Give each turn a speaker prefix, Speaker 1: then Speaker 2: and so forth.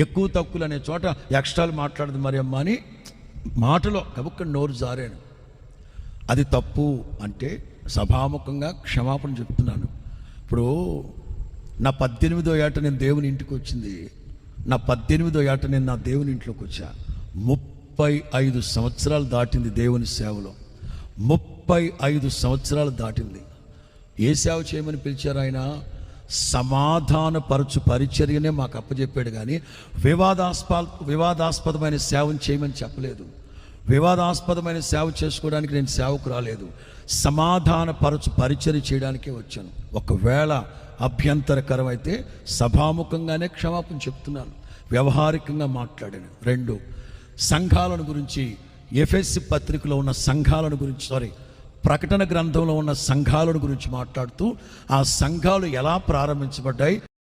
Speaker 1: ఎక్కువ తక్కువలు అనే చోట ఎక్స్ట్రాలు మాట్లాడదు మరి అమ్మ అని మాటలో కబుక్క నోరు జారాను. అది తప్పు అంటే సభాముఖంగా క్షమాపణ చెప్తున్నాను. ఇప్పుడు నా 18వ ఏట నేను దేవుని ఇంటికి వచ్చింది, నా 18వ ఏట నేను నా దేవుని ఇంట్లోకి వచ్చా. 35 సంవత్సరాలు దాటింది దేవుని సేవలో, 35 సంవత్సరాలు దాటింది. ఏ సేవ చేయమని పిలిచారు ఆయన? సమాధానపరచు పరిచర్యనే మాకు అప్పచెప్పాడు, కానీ వివాదాస్పదమైన సేవను చేయమని చెప్పలేదు. వివాదాస్పదమైన సేవ చేసుకోవడానికి నేను సేవకు రాలేదు, సమాధానపరచు పరిచర్య చేయడానికే వచ్చాను. ఒకవేళ అభ్యంతరకరం అయితే సభాముఖంగానే క్షమాపణ చెప్తున్నాను, వ్యవహారికంగా మాట్లాడాను. 2, సంఘాలను గురించి, ఎఫెసీ పత్రికలో ఉన్న సంఘాలను గురించి, ప్రకటన గ్రంథంలో ఉన్న సంఘాలను గురించి మాట్లాడుతూ ఆ సంఘాలు ఎలా ప్రారంభించబడ్డాయి,